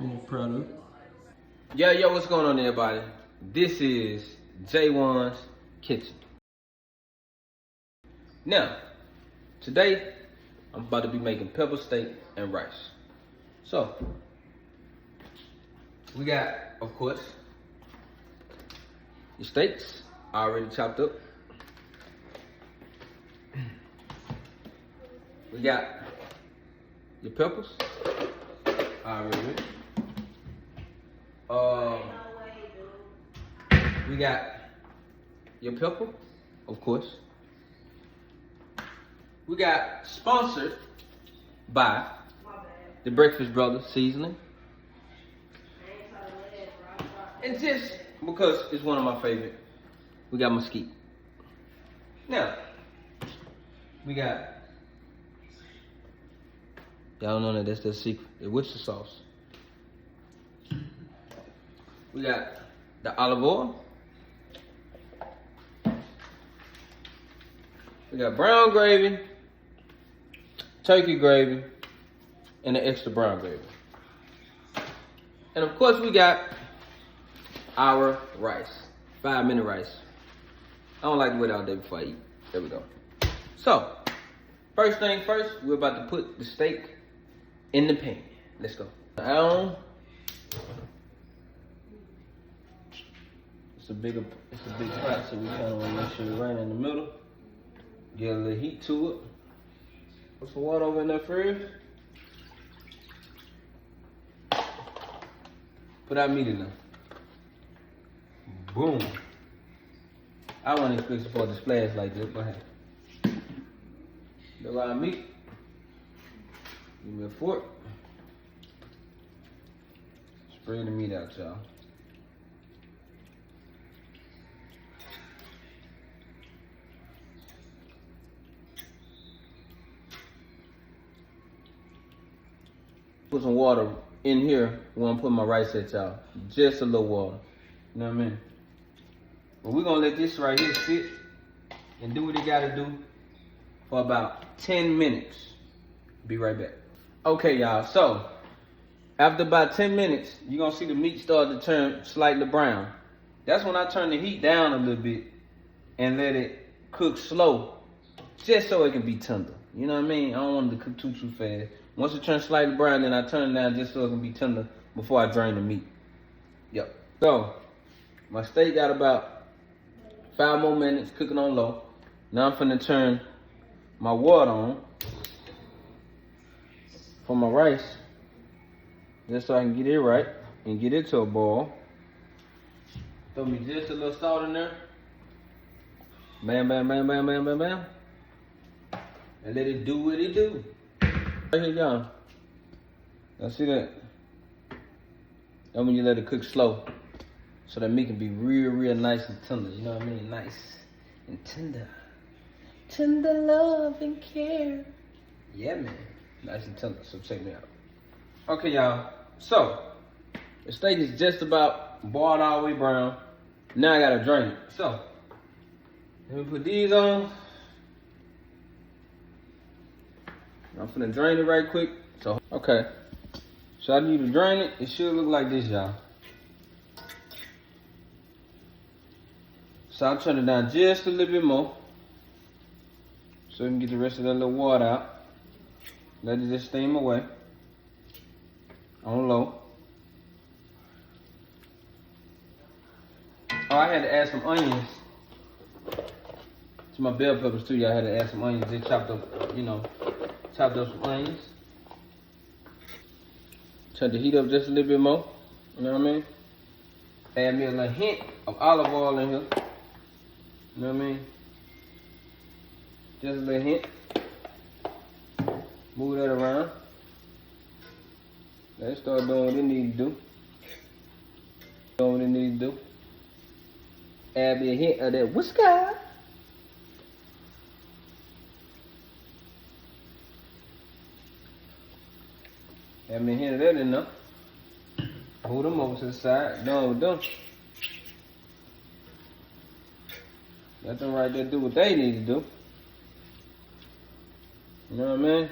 Feel proud of. Yo, what's going on, everybody? This is J-Wonn's Kitchen. Now, today, I'm about to be making pepper steak and rice. So, we got, of course, your steaks already chopped up. We got your peppers already ready. We got your pepper, of course. We got sponsored by the Breakfast Brothers seasoning. And just because it's one of my favorite, we got mesquite. Now, we got, y'all know that that's the secret, the Worcester sauce. We got the olive oil. We got brown gravy, turkey gravy, and the extra brown gravy. And of course we got our rice, 5-minute rice. I don't like to wait all day before I eat. There we go. So, first thing first, we're about to put the steak in the pan. Let's go. It's a big pot, so we kind of want to make sure we're right in the middle. Get a little heat to it. Put some water over in there first. Put our meat in there. Boom. I wasn't expecting for it to splash like this, but hey. Look at our meat. Give me a fork. Spray the meat out, y'all. Put some water in here when I'm putting my rice at, y'all. Just a little water. You know what I mean? But we're gonna let this right here sit and do what it gotta do for about 10 minutes. Be right back. Okay, y'all, so after about 10 minutes, you're gonna see the meat start to turn slightly brown. That's when I turn the heat down a little bit and let it cook slow, just so it can be tender. You know what I mean? I don't want it to cook too fast. Once it turns slightly brown, then I turn it down just so it can be tender before I drain the meat. Yep. So, my steak got about 5 more minutes cooking on low. Now I'm finna turn my water on for my rice, just so I can get it right and get it to a boil. Throw me just a little salt in there. Bam, bam, bam, bam, bam, bam, bam. And let it do what it do. Right here, y'all. Y'all see that? That's when you let it cook slow, so that meat can be real nice and tender. You know what I mean? Nice and tender. Tender love and care. Yeah, man. Nice and tender. So check me out. Okay, y'all. So the steak is just about boiled all the way brown. Now I gotta drain it. So let me put these on. I'm finna drain it right quick. So, okay. So I need to drain it. It should look like this, y'all. So I'll turn it down just a little bit more, so we can get the rest of that little water out. Let it just steam away. On low. Oh, I had to add some onions to my bell peppers too. Y'all had to add some onions. They chopped up, you know. Chopped up some onions. Turn the heat up just a little bit more. You know what I mean? Add me a little hint of olive oil in here. You know what I mean? Just a little hint. Move that around. Let it start doing what it needs to do. Doing what it needs to do. Add me a hint of that whisker. Add me a hint of that in there. Hold them over to the side. Done with them. Let them right there do what they need to do. You know what I mean?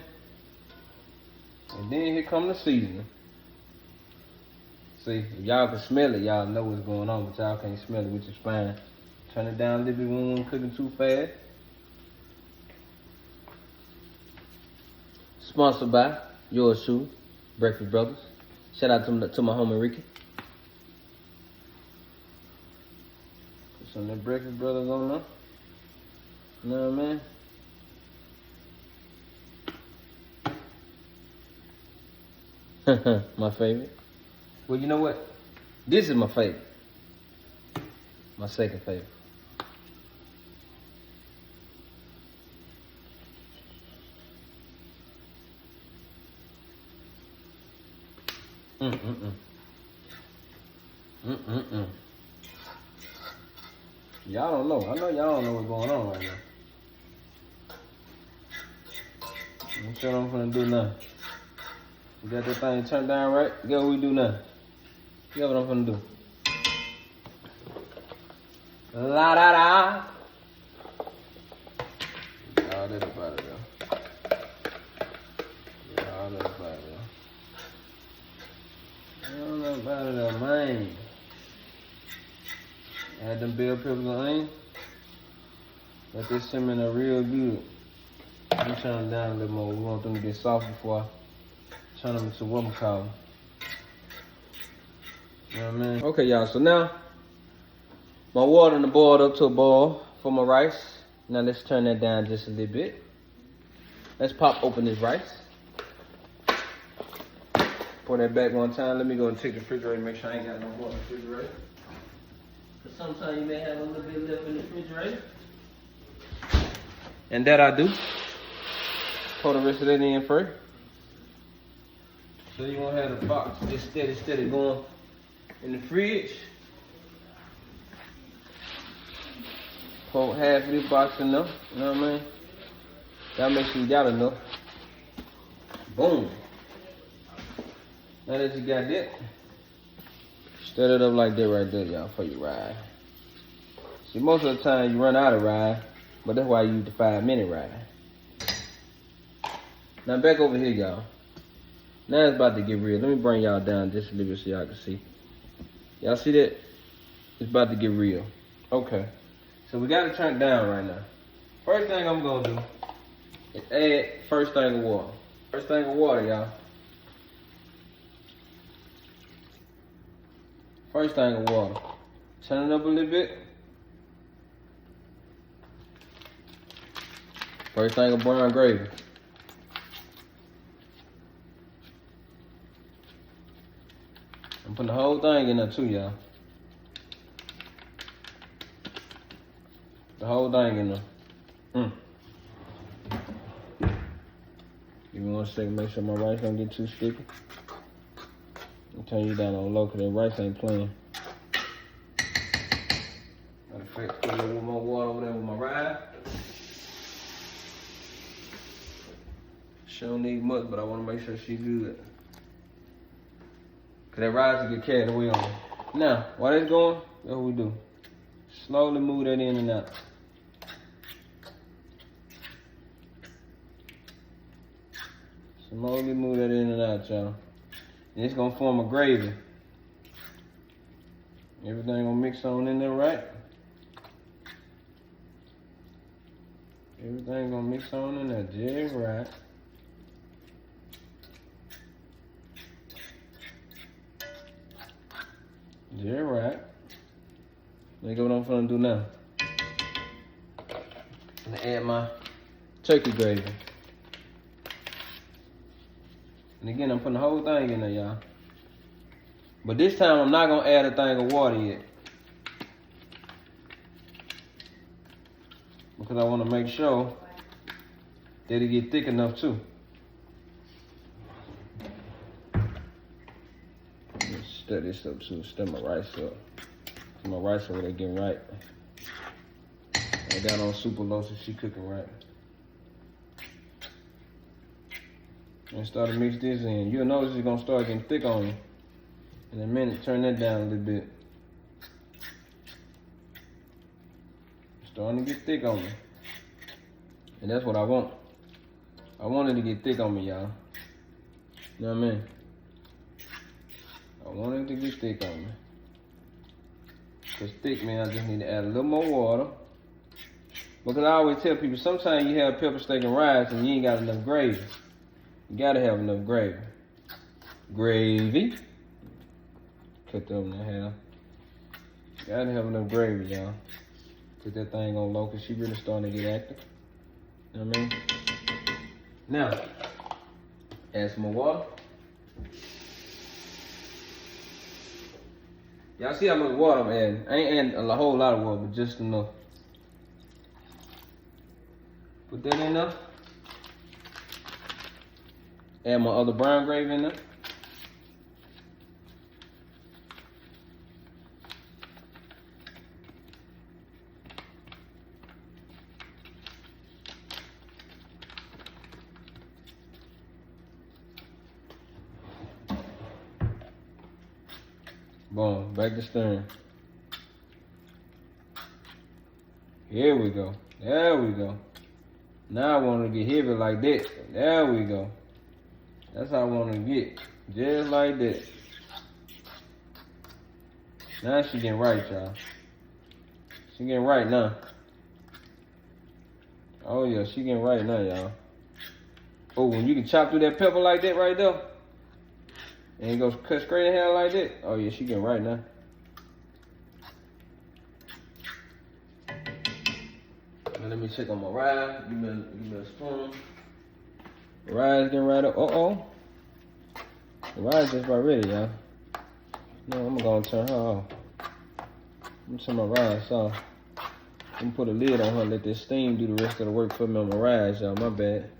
And then here come the seasoning. See, if y'all can smell it, y'all know what's going on, but y'all can't smell it, which is fine. Turn it down a little bit when we're cooking too fast. Sponsored by yours truly, Breakfast Brothers. Shout out to my homie Ricky. Put some of them Breakfast Brothers on there. You know what I mean? My favorite. Well, you know what? This is my favorite. My second favorite. Y'all don't know. I know y'all don't know what's going on right now. I'm sure I'm gonna do now. You got that thing turned down right? Guess what we do now? Guess what I'm gonna do? La da da. Y'all let it about it though. Y'all let it about it though. Y'all let it about it though, man. Add them bell peppers and onions. Let this simmer in there real good. I'm turning them down a little more. We want them to get soft before I turn them into what we call them. You know what I mean? Okay, y'all. So now, my water done boiled up to a boil for my rice. Now let's turn that down just a little bit. Let's pop open this rice. Pour that back one time. Let me go and check the refrigerator and make sure I ain't got no more in the refrigerator. Because sometimes you may have a little bit left in the refrigerator. And that I do. Pour the rest of that in first. So you won't have the box just steady going in the fridge. Pour half of this box in there. You know what I mean? Y'all make sure you got enough. Boom. Now that you got that, stir it up like that right there, y'all, for your ride. See, most of the time you run out of ride, but that's why you use the 5-minute ride. Now back over here, y'all. Now it's about to get real. Let me bring y'all down just a little bit so y'all can see. Y'all see that? It's about to get real. Okay. So we got to turn it down right now. First thing I'm going to do is add first thing of water. First thing of water, y'all. First thing of water. Turn it up a little bit. First thing of brown gravy. I'm putting the whole thing in there too, y'all. The whole thing in there. Give me 1 second, make sure my rice don't get too sticky. I'll turn you down on low because that rice ain't playing. Matter of fact, put a little more water over there with my rice. She don't need much, but I want to make sure she good. Because that rice will get carried away on me. Now, while that's going, that's what we do. Slowly move that in and out. Slowly move that in and out, y'all. And it's gonna form a gravy. Everything gonna mix on in there, right? Everything gonna mix on in there, just right. Just right. Look at what I'm gonna do now. I'm gonna add my turkey gravy. And again, I'm putting the whole thing in there, y'all. But this time, I'm not gonna add a thing of water yet. Because I wanna make sure that it get thick enough too. Let's stir this up too, stir my rice up. My rice over there getting right. I got on super low so she cooking right. And start to mix this in. You'll notice it's gonna start getting thick on you. In a minute, turn that down a little bit. It's starting to get thick on me. And that's what I want. I want it to get thick on me, y'all. You know what I mean? I want it to get thick on me. Cause thick, man, I just need to add a little more water. Because I always tell people, sometimes you have pepper steak and rice and you ain't got enough gravy. You gotta have enough gravy. Gravy. Cut that in the half. Gotta have enough gravy, y'all. Put that thing on low, cause she really starting to get active. You know what I mean? Now, add some more water. Y'all see how much water I'm adding? I ain't adding a whole lot of water, but just enough. Put that in there. Add my other brown gravy in there. Boom, back to stirring. Here we go. There we go. Now I want it to get heavy like that. There we go. That's how I want it to get. Just like that. Now she getting right, y'all. She getting right now. Oh yeah, she getting right now, y'all. Oh, when you can chop through that pepper like that right there, and it goes cut straight in half like that. Oh yeah, she getting right now. Now let me check on my rye. Give me a spoon. The rye's getting right up. Uh-oh. The rye's just about ready, y'all. No, I'm gonna turn her off. I'm gonna turn my rye off. I'm gonna put a lid on her, let this steam do the rest of the work for me on my rice, y'all. My bad.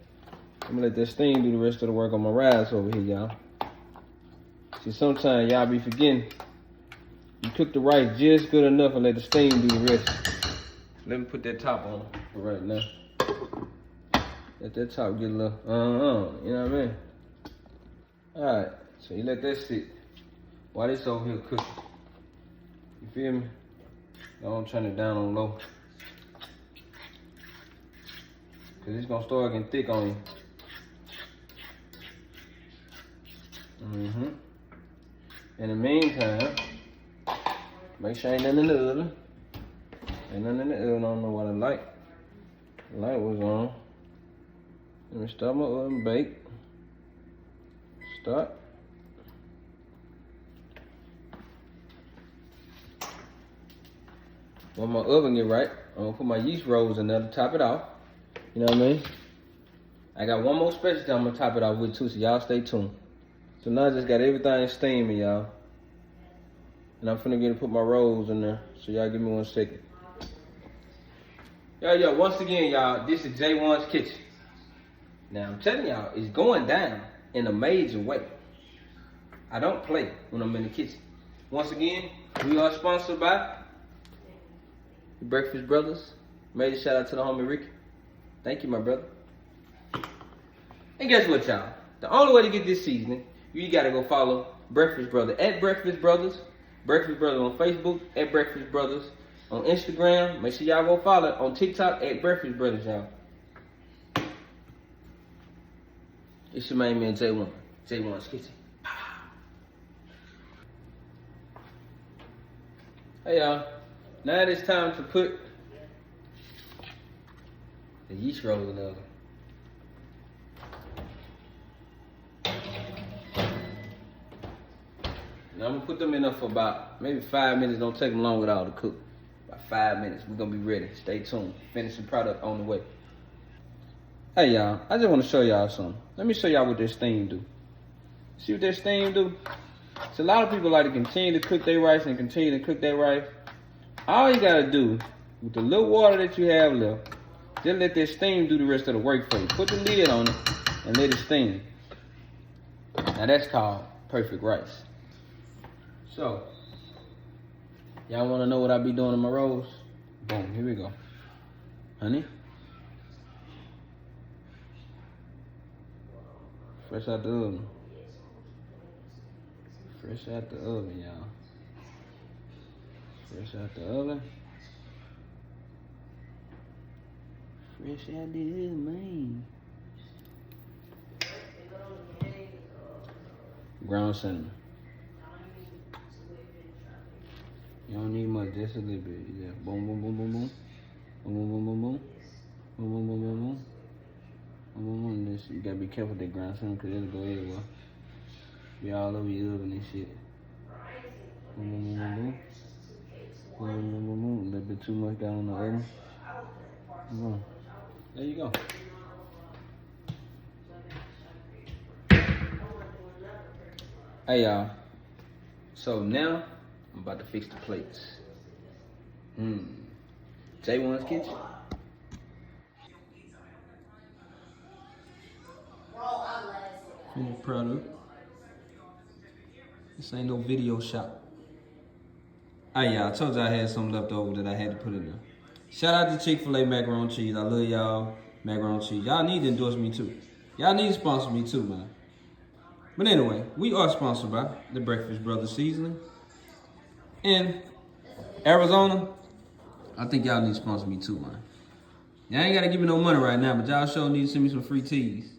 I'm gonna let that steam do the rest of the work on my rice over here, y'all. See, sometimes y'all be forgetting. You cook the rice just good enough and let the steam do the rest. Let me put that top on for right now. Let that top get a little, you know what I mean? Alright, so you let that sit while this over here cooking. You feel me? Don't turn it down on low. Cause it's gonna start getting thick on you. In the meantime, make sure ain't nothing in the oven. Ain't nothing in the oven, I don't know why the light was on. Let me start my oven bake. Start. When my oven get right, I'm gonna put my yeast rolls in there to top it off. You know what I mean? I got one more specialty I'm gonna top it off with too, so y'all stay tuned. So now I just got everything steaming, y'all. And I'm finna get to put my rolls in there. So y'all give me 1 second. Yo, once again, y'all, this is J-Wonn's Kitchen. Now I'm telling y'all, it's going down in a major way. I don't play when I'm in the kitchen. Once again, we are sponsored by the Breakfast Brothers. Major shout out to the homie Ricky. Thank you, my brother. And guess what, y'all? The only way to get this seasoning, you gotta go follow Breakfast Brothers at Breakfast Brothers. Breakfast Brothers on Facebook at Breakfast Brothers. On Instagram, make sure y'all go follow it. On TikTok at Breakfast Brothers, y'all. It's your main man, J-Wonn. J-Wonn's Kitchen. Hey, y'all. Now it's time to put the yeast rolls in the oven. Now I'm gonna put them in there for about maybe 5 minutes. Don't take them long at all to cook. About 5 minutes. We're gonna be ready. Stay tuned. Finishing product on the way. Hey y'all, I just want to show y'all something. Let me show y'all what this steam do. See what this steam do? So a lot of people like to continue to cook their rice and continue to cook their rice. All you gotta do with the little water that you have left, just let that steam do the rest of the work for you. Put the lid on it and let it steam. Now that's called perfect rice. So, y'all wanna know what I be doing in my rolls? Boom, here we go. Honey. Fresh out the oven. Fresh out the oven, y'all. Fresh out the oven. Fresh out the oven, man. Ground cinnamon. You don't need much, just a little bit. Yeah. Boom, boom, boom, boom, boom. Boom, boom, boom, boom, boom. Boom, boom, boom, boom, boom. Boom, boom, boom. This, you gotta be careful with that ground shrimp because it'll go everywhere. Be all over your oven and shit. Boom, boom, boom, boom, boom. Boom, boom, boom, boom, boom. A little bit too much down on the oven. Come on. There you go. Hey y'all. So now I'm about to fix the plates. J-Wonn's Kitchen. Finished product. This ain't no video shop. Hey y'all, I told you I had something left over that I had to put in there. Shout out to Chick-fil-A macaroni and cheese. I love y'all macaroni and cheese. Y'all need to endorse me too. Y'all need to sponsor me too, man. But anyway, we are sponsored by the Breakfast Brothers Seasoning. In Arizona, I think y'all need to sponsor me too, man. Y'all ain't gotta give me no money right now, but y'all sure need to send me some free teas.